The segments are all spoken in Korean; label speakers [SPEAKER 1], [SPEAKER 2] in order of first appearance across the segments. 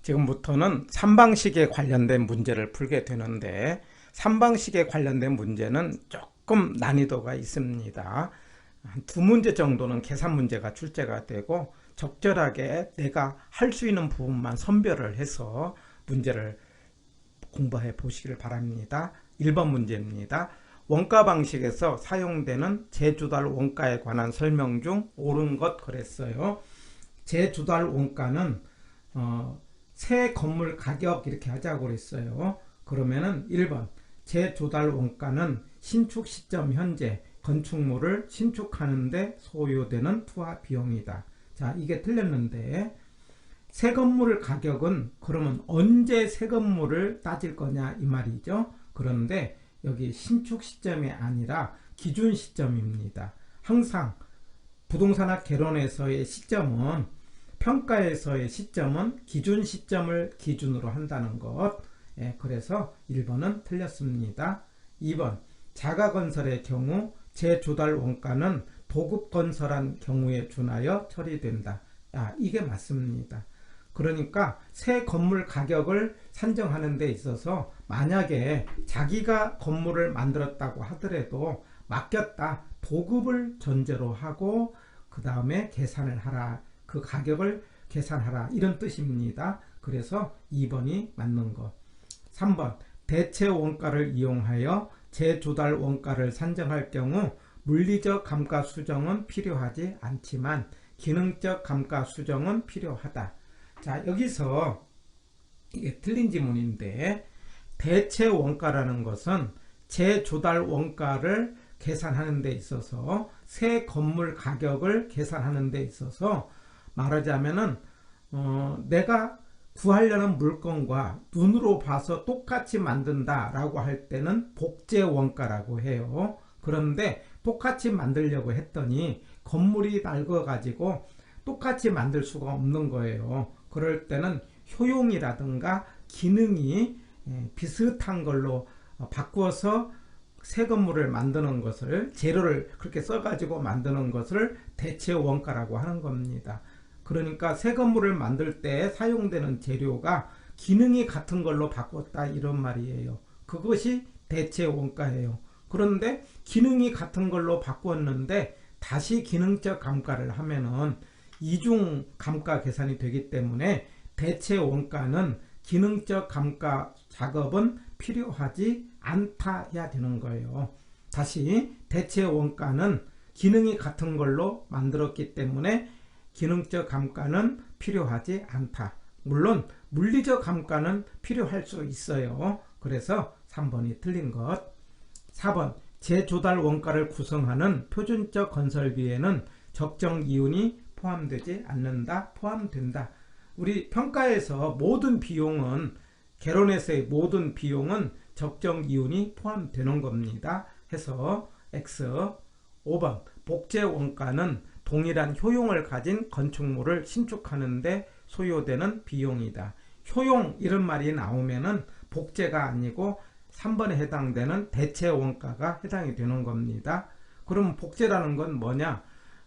[SPEAKER 1] 지금부터는 3방식에 관련된 문제를 풀게 되는데 3방식에 관련된 문제는 조금 난이도가 있습니다. 한 두 문제 정도는 계산 문제가 출제가 되고 적절하게 내가 할 수 있는 부분만 선별을 해서 문제를 공부해 보시길 바랍니다. 1번 문제입니다. 원가 방식에서 사용되는 제조달 원가에 관한 설명 중 옳은 것 그랬어요. 제조달 원가는 새 건물 가격 이렇게 하자고 그랬어요. 그러면은 1번 제조달 원가는 신축 시점 현재 건축물을 신축하는데 소요되는 투하 비용이다. 자, 이게 틀렸는데 새 건물 가격은 그러면 언제 새 건물을 따질 거냐 이 말이죠. 그런데 여기 신축 시점이 아니라 기준 시점입니다. 항상 부동산학 개론에서의 시점은 평가에서의 시점은 기준 시점을 기준으로 한다는 것. 그래서 1번은 틀렸습니다. 2번 자가건설의 경우 제조달 원가는 도급건설한 경우에 준하여 처리된다. 이게 맞습니다. 그러니까 새 건물 가격을 산정하는 데 있어서 만약에 자기가 건물을 만들었다고 하더라도 맡겼다 도급을 전제로 하고 그 다음에 계산을 하라, 그 가격을 계산하라 이런 뜻입니다. 그래서 2번이 맞는 것. 3번 대체 원가를 이용하여 제조달 원가를 산정할 경우 물리적 감가 수정은 필요하지 않지만 기능적 감가 수정은 필요하다. 자, 여기서 이게 틀린 지문인데 대체 원가라는 것은 제조달 원가를 계산하는 데 있어서 새 건물 가격을 계산하는 데 있어서 말하자면은 내가 구하려는 물건과 눈으로 봐서 똑같이 만든다 라고 할 때는 복제 원가라고 해요. 그런데 똑같이 만들려고 했더니 건물이 낡아 가지고 똑같이 만들 수가 없는 거예요. 그럴 때는 효용이라든가 기능이 비슷한 걸로 바꾸어서 새 건물을 만드는 것을, 재료를 그렇게 써가지고 만드는 것을 대체 원가라고 하는 겁니다. 그러니까 새 건물을 만들 때 사용되는 재료가 기능이 같은 걸로 바꿨다 이런 말이에요. 그것이 대체 원가예요. 그런데 기능이 같은 걸로 바꿨는데 다시 기능적 감가를 하면은 이중 감가 계산이 되기 때문에 대체 원가는 기능적 감가 작업은 필요하지 않다 해야 되는 거예요. 다시 대체 원가는 기능이 같은 걸로 만들었기 때문에 기능적 감가는 필요하지 않다. 물론 물리적 감가는 필요할 수 있어요. 그래서 3번이 틀린 것. 4번 제조달 원가를 구성하는 표준적 건설비에는 적정 이윤이 포함되지 않는다. 포함된다. 우리 평가에서 모든 비용은, 개론에서의 모든 비용은 적정 이윤이 포함되는 겁니다. 해서 X. 5번 복제 원가는 동일한 효용을 가진 건축물을 신축하는데 소요되는 비용이다. 효용 이런 말이 나오면은 복제가 아니고 3번에 해당되는 대체 원가가 해당이 되는 겁니다. 그럼 복제라는 건 뭐냐?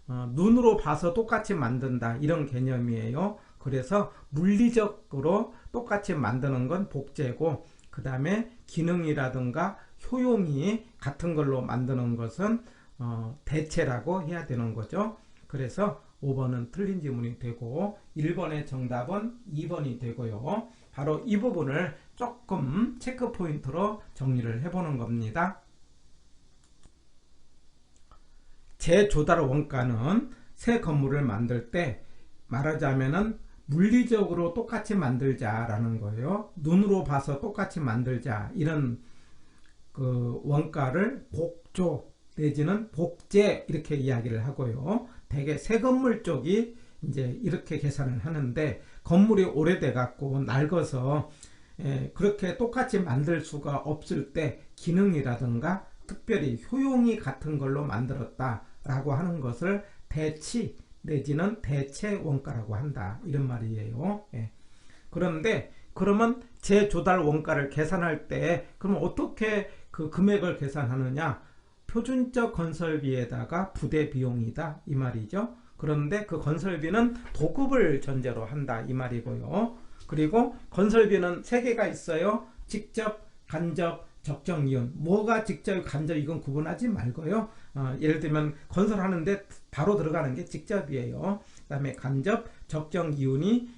[SPEAKER 1] 눈으로 봐서 똑같이 만든다 이런 개념이에요. 그래서 물리적으로 똑같이 만드는 건 복제고, 그 다음에 기능이라든가 효용이 같은 걸로 만드는 것은 대체라고 해야 되는 거죠. 그래서 5번은 틀린 지문이 되고 1번의 정답은 2번이 되고요. 바로 이 부분을 조금 체크 포인트로 정리를 해보는 겁니다. 제조달 원가는 새 건물을 만들 때 말하자면은 물리적으로 똑같이 만들자라는 거예요. 눈으로 봐서 똑같이 만들자 이런 그 원가를 복조 내지는 복제 이렇게 이야기를 하고요. 대개 새 건물 쪽이 이제 이렇게 계산을 하는데 건물이 오래돼 갖고 낡아서 그렇게 똑같이 만들 수가 없을 때 기능이라든가 특별히 효용이 같은 걸로 만들었다 라고 하는 것을 대치 내지는 대체 원가라고 한다 이런 말이에요. 그런데 그러면 제조달 원가를 계산할 때 그럼 어떻게 그 금액을 계산하느냐? 표준적 건설비에다가 부대 비용이다 이 말이죠. 그런데 그 건설비는 도급을 전제로 한다 이 말이고요. 그리고 건설비는 세 개가 있어요. 직접, 간접, 적정 이윤. 뭐가 직접, 간접 이건 구분하지 말고요. 예를 들면 건설하는데 바로 들어가는 게 직접이에요. 그 다음에 간접, 적정 이윤이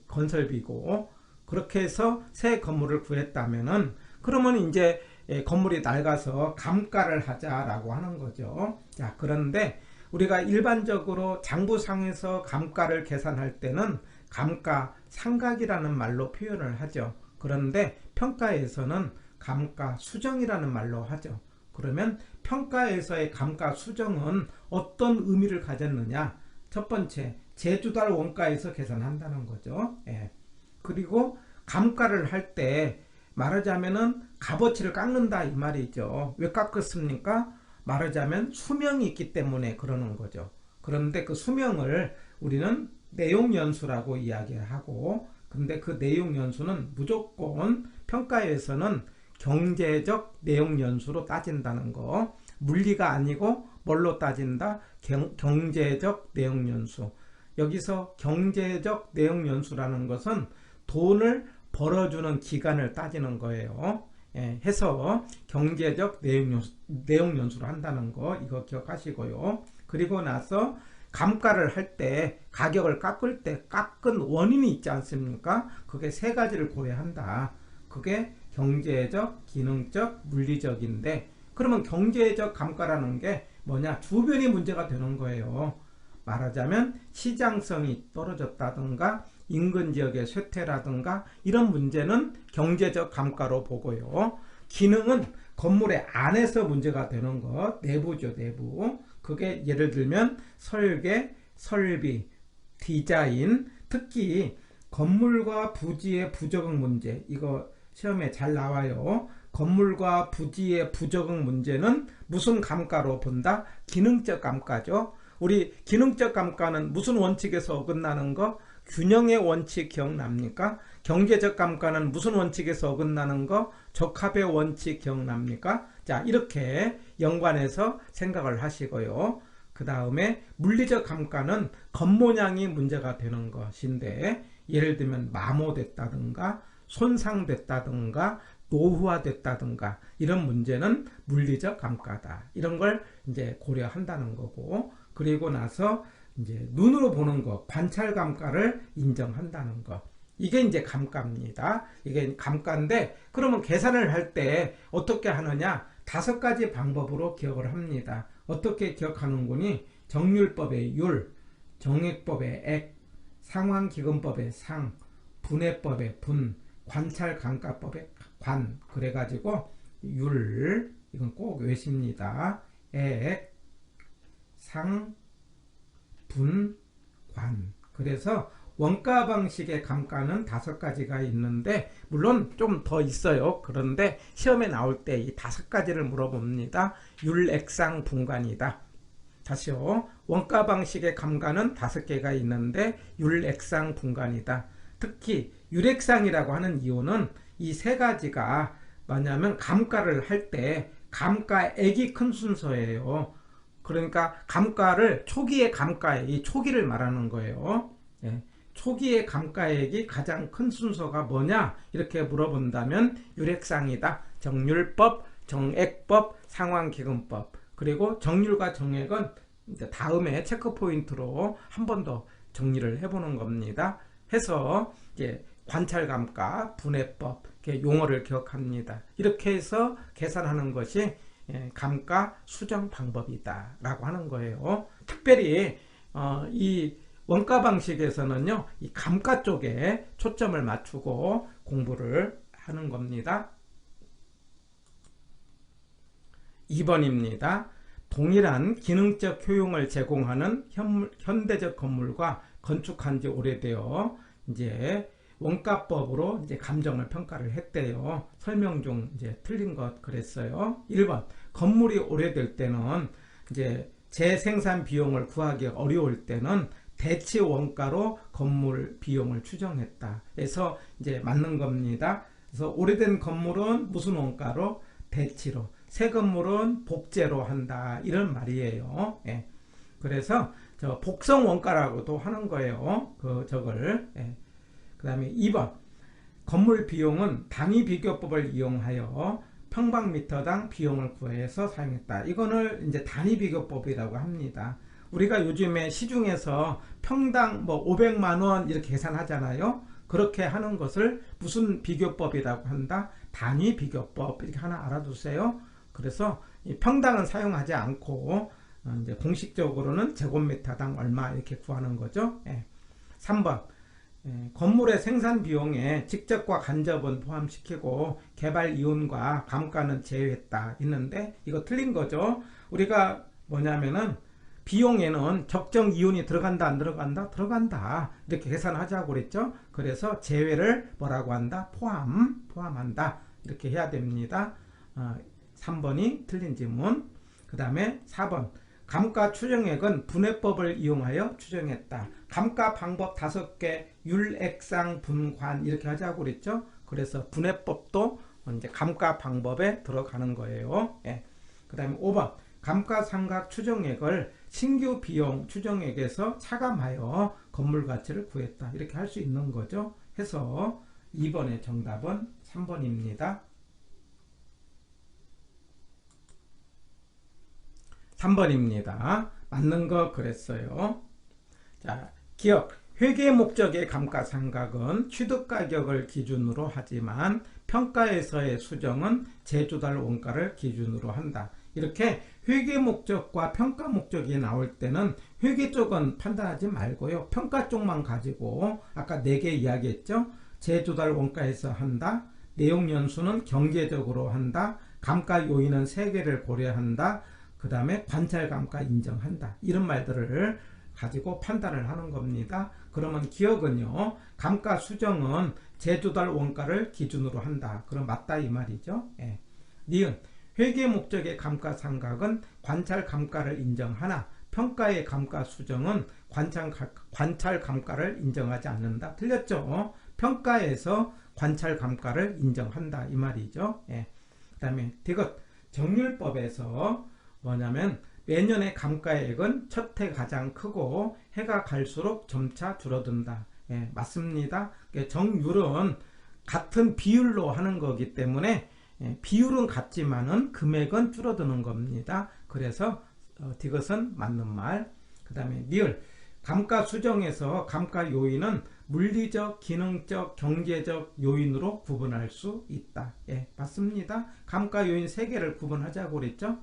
[SPEAKER 1] 건설비고, 그렇게 해서 새 건물을 구했다면은 그러면 이제 건물이 낡아서 감가를 하자라고 하는 거죠. 자, 그런데 우리가 일반적으로 장부상에서 감가를 계산할 때는 감가 상각이라는 말로 표현을 하죠. 그런데 평가에서는 감가 수정이라는 말로 하죠. 그러면 평가에서의 감가 수정은 어떤 의미를 가졌느냐? 첫 번째, 제주달 원가에서 계산한다는 거죠. 그리고 감가를 할 때 말하자면은 값어치를 깎는다 이 말이죠. 왜 깎았습니까? 말하자면 수명이 있기 때문에 그러는 거죠. 그런데 그 수명을 우리는 내용연수라고 이야기를 하고, 근데 그 내용연수는 무조건 평가에서는 경제적 내용연수로 따진다는 거. 물리가 아니고 뭘로 따진다? 경제적 내용연수. 여기서 경제적 내용연수라는 것은 돈을 벌어주는 기간을 따지는 거예요. 해서 경제적 내용연수를 한다는 거 이거 기억하시고요. 그리고 나서 감가를 할 때 가격을 깎을 때 깎은 원인이 있지 않습니까? 그게 세 가지를 고려한다. 그게 경제적, 기능적, 물리적인데, 그러면 경제적 감가라는 게 뭐냐? 주변이 문제가 되는 거예요. 말하자면 시장성이 떨어졌다든가 인근 지역의 쇠퇴라든가 이런 문제는 경제적 감가로 보고요. 기능은 건물의 안에서 문제가 되는 것, 내부죠, 내부. 그게 예를 들면 설계, 설비, 디자인, 특히 건물과 부지의 부적응 문제, 이거 시험에 잘 나와요. 건물과 부지의 부적응 문제는 무슨 감가로 본다? 기능적 감가죠. 우리 기능적 감가는 무슨 원칙에서 어긋나는 거? 균형의 원칙 기억납니까? 경제적 감가는 무슨 원칙에서 어긋나는 거? 적합의 원칙 기억납니까? 자, 이렇게 연관해서 생각을 하시고요. 그 다음에 물리적 감가는 겉모양이 문제가 되는 것인데, 예를 들면 마모됐다든가 손상됐다든가 노후화됐다든가 이런 문제는 물리적 감가다. 이런 걸 이제 고려한다는 거고, 그리고 나서 이제 눈으로 보는 것, 관찰 감가를 인정한다는 것. 이게 이제 감가입니다. 이게 감가인데, 그러면 계산을 할 때 어떻게 하느냐? 5가지 방법으로 기억을 합니다. 어떻게 기억하는 거니? 정률법의 율, 정액법의 액, 상환기금법의 상, 분해법의 분, 관찰감가법의 관. 그래가지고 율, 이건 꼭 외십니다. 액, 상, 분, 관. 그래서 원가 방식의 감가는 5가지가 있는데, 물론 좀 더 있어요. 그런데 시험에 나올 때 이 5가지를 물어봅니다. 율액상 분관이다. 다시요. 원가 방식의 감가는 5개가 있는데 율액상 분관이다. 특히 율액상이라고 하는 이유는 이 3가지가 뭐냐면 감가를 할 때 감가액이 큰 순서예요. 그러니까 감가를 초기의 감가액, 이 초기를 말하는 거예요. 초기의 감가액이 가장 큰 순서가 뭐냐? 이렇게 물어본다면 율액상이다. 정률법, 정액법, 상환기금법. 그리고 정률과 정액은 이제 다음에 체크포인트로 한 번 더 정리를 해보는 겁니다. 해서 이제 관찰감가, 분해법, 이렇게 용어를 기억합니다. 이렇게 해서 계산하는 것이 감가 수정 방법이다 라고 하는 거예요. 특별히 이 원가 방식에서는요, 이 감가 쪽에 초점을 맞추고 공부를 하는 겁니다. 2번입니다. 동일한 기능적 효용을 제공하는 현대적 건물과 건축한 지 오래되어 이제 원가법으로 이제 감정을 평가를 했대요. 설명 중 이제 틀린 것 그랬어요. 1번, 건물이 오래될 때는 이제 재생산 비용을 구하기 어려울 때는 대치 원가로 건물 비용을 추정했다. 그래서 이제 맞는 겁니다. 그래서 오래된 건물은 무슨 원가로? 대치로. 새 건물은 복제로 한다. 이런 말이에요. 그래서 저 복성 원가라고도 하는 거예요. 저걸. 그 다음에 2번 건물 비용은 단위 비교법을 이용하여 평방미터당 비용을 구해서 사용했다. 이거를 이제 단위 비교법이라고 합니다. 우리가 요즘에 시중에서 평당 뭐 500만원 이렇게 계산하잖아요. 그렇게 하는 것을 무슨 비교법이라고 한다? 단위 비교법. 이렇게 하나 알아두세요. 그래서 이 평당은 사용하지 않고 이제 공식적으로는 제곱미터당 얼마 이렇게 구하는 거죠. 3번 건물의 생산 비용에 직접과 간접은 포함시키고 개발 이윤과 감가는 제외했다 있는데 이거 틀린 거죠. 우리가 뭐냐면은 비용에는 적정 이윤이 들어간다 안 들어간다? 들어간다 이렇게 계산하자고 그랬죠. 그래서 제외를 뭐라고 한다? 포함한다 이렇게 해야 됩니다. 3번이 틀린 지문. 그 다음에 4번 감가 추정액은 분해법을 이용하여 추정했다. 감가 방법 5개 율액상 분관 이렇게 하자고 그랬죠. 그래서 분해법도 이제 감가 방법에 들어가는 거예요. 그 다음에 5번 감가상각 추정액을 신규 비용 추정액에서 차감하여 건물 가치를 구했다. 이렇게 할 수 있는 거죠. 해서 2번의 정답은 3번입니다. 3번입니다. 맞는 거 그랬어요. 자, 기억. 회계 목적의 감가상각은 취득가격을 기준으로 하지만 평가에서의 수정은 제조달 원가를 기준으로 한다. 이렇게 회계 목적과 평가 목적이 나올 때는 회계 쪽은 판단하지 말고요. 평가 쪽만 가지고 아까 4개 이야기했죠. 제조달 원가에서 한다. 내용 연수는 경제적으로 한다. 감가 요인은 3개를 고려한다. 그 다음에 관찰감가 인정한다. 이런 말들을 가지고 판단을 하는 겁니다. 그러면 기억은요. 감가 수정은 제조달 원가를 기준으로 한다. 그럼 맞다 이 말이죠. 니은 회계 목적의 감가상각은 관찰감가를 인정하나 평가의 감가 수정은 관찰감가를 인정하지 않는다. 틀렸죠. 평가에서 관찰감가를 인정한다 이 말이죠. 그 다음에 디귿 정률법에서 뭐냐면 매년의 감가액은 첫 해 가장 크고 해가 갈수록 점차 줄어든다. 맞습니다. 정률은 같은 비율로 하는 거기 때문에 비율은 같지만은 금액은 줄어드는 겁니다. 그래서 디귿은 맞는 말. 그 다음에 리을 감가 수정에서 감가 요인은 물리적, 기능적, 경제적 요인으로 구분할 수 있다. 맞습니다. 감가 요인 3개를 구분하자고 그랬죠.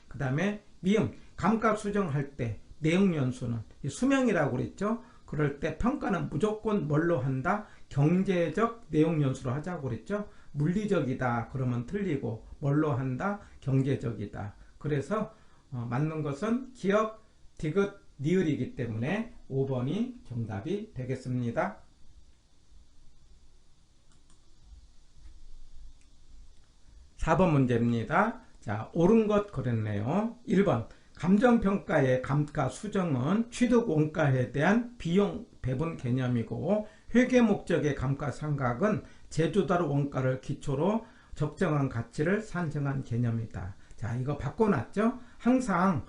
[SPEAKER 1] 그 다음에 미음 감가 수정할 때 내용 연수는 수명이라고 그랬죠. 그럴 때 평가는 무조건 뭘로 한다? 경제적 내용 연수로 하자고 그랬죠. 물리적이다 그러면 틀리고 뭘로 한다? 경제적이다. 그래서 맞는 것은 기억, 디귿, 니을이기 때문에 5번이 정답이 되겠습니다. 4번 문제입니다. 자, 옳은 것 그랬네요. 1번 감정평가의 감가 수정은 취득 원가에 대한 비용 배분 개념이고 회계 목적의 감가상각은 제조달 원가를 기초로 적정한 가치를 산정한 개념이다. 자, 이거 바꿔놨죠? 항상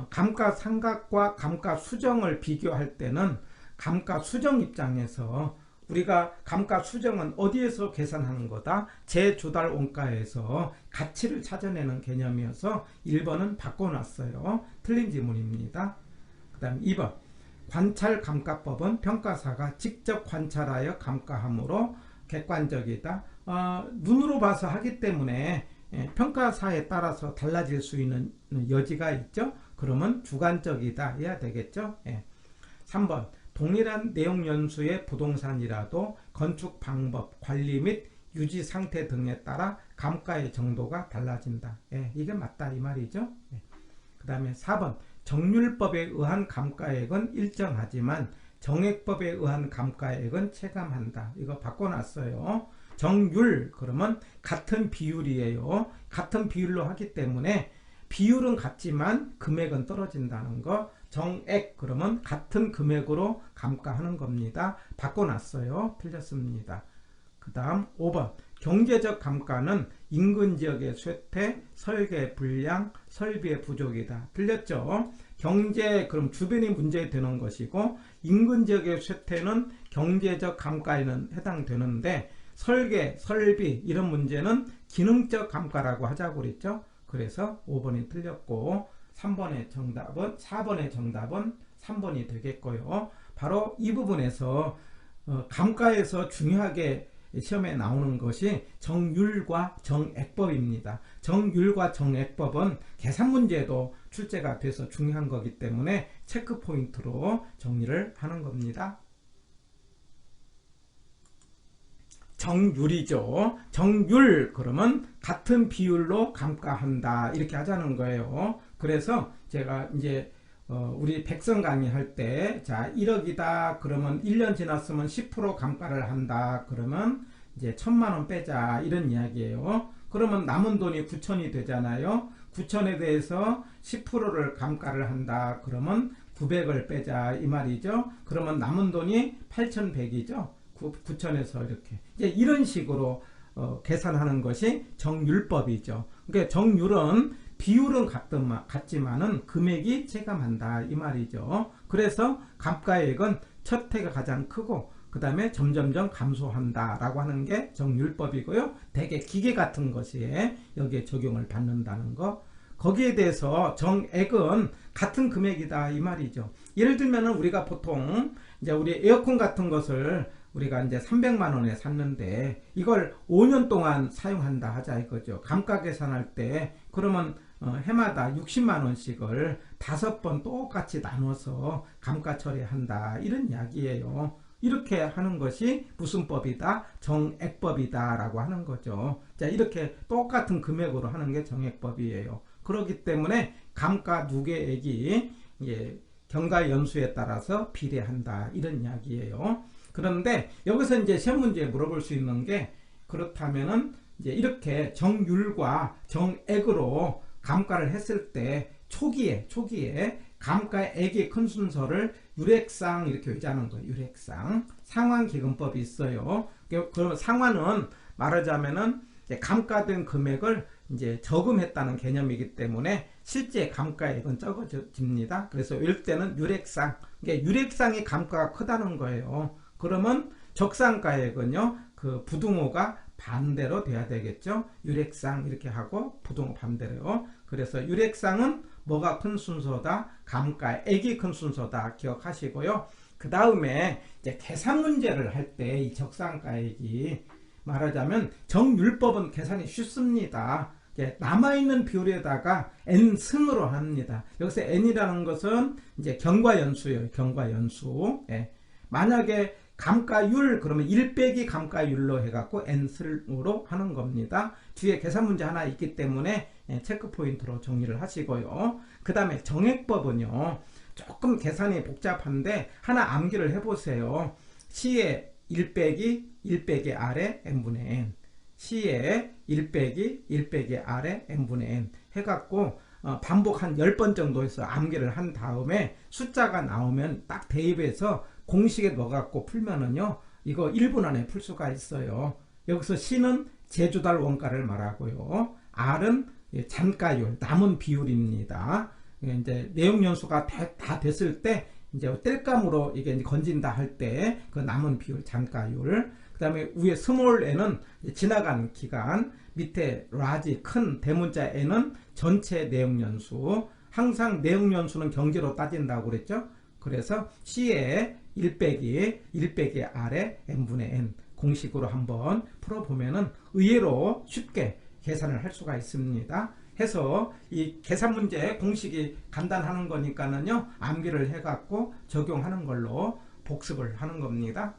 [SPEAKER 1] 감가상각과 감가수정을 비교할 때는 감가수정 입장에서 우리가 감가수정은 어디에서 계산하는 거다? 제조달 원가에서 가치를 찾아내는 개념이어서 1번은 바꿔놨어요. 틀린 지문입니다. 그 다음 2번 관찰감가법은 평가사가 직접 관찰하여 감가하므로 객관적이다. 눈으로 봐서 하기 때문에 평가사에 따라서 달라질 수 있는 여지가 있죠. 그러면 주관적이다 해야 되겠죠. 3번 동일한 내용 연수의 부동산이라도 건축 방법, 관리 및 유지 상태 등에 따라 감가의 정도가 달라진다. 이게 맞다 이 말이죠. 그 다음에 4번 정률법에 의한 감가액은 일정하지만 정액법에 의한 감가액은 체감한다. 이거 바꿔놨어요. 정률 그러면 같은 비율이에요. 같은 비율로 하기 때문에 비율은 같지만 금액은 떨어진다는 거. 정액 그러면 같은 금액으로 감가하는 겁니다. 바꿔놨어요. 틀렸습니다. 그 다음 5번 경제적 감가는 인근 지역의 쇠퇴, 설계 불량, 설비의 부족이다. 틀렸죠? 경제 그럼 주변이 문제되는 것이고, 인근 지역의 쇠퇴는 경제적 감가에는 해당되는데, 설계, 설비 이런 문제는 기능적 감가라고 하자고 그랬죠. 그래서 5번이 틀렸고 4번의 정답은 3번이 되겠고요. 바로 이 부분에서 감가에서 중요하게 시험에 나오는 것이 정률과 정액법입니다. 정률과 정액법은 계산 문제도 출제가 돼서 중요한 거기 때문에 체크 포인트로 정리를 하는 겁니다. 정률이죠. 정률 그러면 같은 비율로 감가한다 이렇게 하자는 거예요. 그래서 제가 이제 우리 백선 강의할 때, 자 1억이다 그러면 1년 지났으면 10% 감가를 한다 그러면 이제 1000만원 빼자 이런 이야기예요. 그러면 남은 돈이 9천이 되잖아요. 9천에 대해서 10%를 감가를 한다 그러면 900을 빼자 이 말이죠. 그러면 남은 돈이 8100이죠. 9천에서 이렇게 이제 이런 식으로 계산하는 것이 정률법이죠. 그러니까 정률은 비율은 같지만은 금액이 체감한다 이 말이죠. 그래서 감가액은 첫 해가 가장 크고 그 다음에 점점점 감소한다 라고 하는 게 정률법이고요. 대개 기계 같은 것에 여기에 적용을 받는다는 거. 거기에 대해서 정액은 같은 금액이다 이 말이죠. 예를 들면은 우리가 보통 이제 우리 에어컨 같은 것을 우리가 이제 300만원에 샀는데 이걸 5년 동안 사용한다 하자 이거죠. 감가 계산할 때 그러면 해마다 60만원씩을 5번 똑같이 나눠서 감가 처리한다 이런 이야기예요. 이렇게 하는 것이 무슨 법이다? 정액법이다 라고 하는 거죠. 자, 이렇게 똑같은 금액으로 하는 게 정액법이에요. 그렇기 때문에 감가 누계액이 경과 연수에 따라서 비례한다 이런 이야기예요. 그런데 여기서 이제 시험 문제에 물어볼 수 있는 게, 그렇다면은 이제 이렇게 정률과 정액으로 감가를 했을 때 초기에 감가액이 큰 순서를 유례상 이렇게 외자는 거예요. 유례상 상환기금법이 있어요. 그러면 상환은 말하자면은 감가된 금액을 이제 저금했다는 개념이기 때문에 실제 감가액은 적어집니다. 그래서 이럴 때는 유례상, 유례상이 감가가 크다는 거예요. 그러면 적상가액은요, 그 부등호가 반대로 돼야 되겠죠. 유례상 이렇게 하고 부등호 반대로. 그래서 유례상은 뭐가 큰 순서다? 감가액이 큰 순서다 기억하시고요. 그 다음에 이제 계산 문제를 할 때 이 적상가액이 말하자면 정률법은 계산이 쉽습니다. 남아있는 비율에다가 n승으로 합니다. 여기서 n이라는 것은 이제 경과연수예요. 경과연수. 만약에 감가율 그러면 1 빼기 감가율로 해갖고 n승으로 하는 겁니다. 뒤에 계산 문제 하나 있기 때문에 체크 포인트로 정리를 하시고요. 그 다음에 정액법은요, 조금 계산이 복잡한데 하나 암기를 해보세요. C에 1 빼기 R에 n분의 n, C에 1 빼기 R에 n분의 n 해갖고 반복 한 10번 정도 해서 암기를 한 다음에 숫자가 나오면 딱 대입해서 공식에 넣어갖고 풀면은요, 이거 1분 안에 풀 수가 있어요. 여기서 C는 제주달 원가를 말하고요. R은 잔가율, 남은 비율입니다. 이제 내용 연수가 다 됐을 때 이제 땔감으로 이게 건진다 할 때 그 남은 비율, 잔가율. 그 다음에 위에 스몰 n은 지나간 기간, 밑에 라지 큰 대문자 n은 전체 내용 연수. 항상 내용 연수는 경제로 따진다고 그랬죠. 그래서 C에 1 빼기 R에 n분의 n 공식으로 한번 풀어보면은 의외로 쉽게 계산을 할 수가 있습니다. 해서 이 계산 문제 공식이 간단하는 거니까는요, 암기를 해갖고 적용하는 걸로 복습을 하는 겁니다.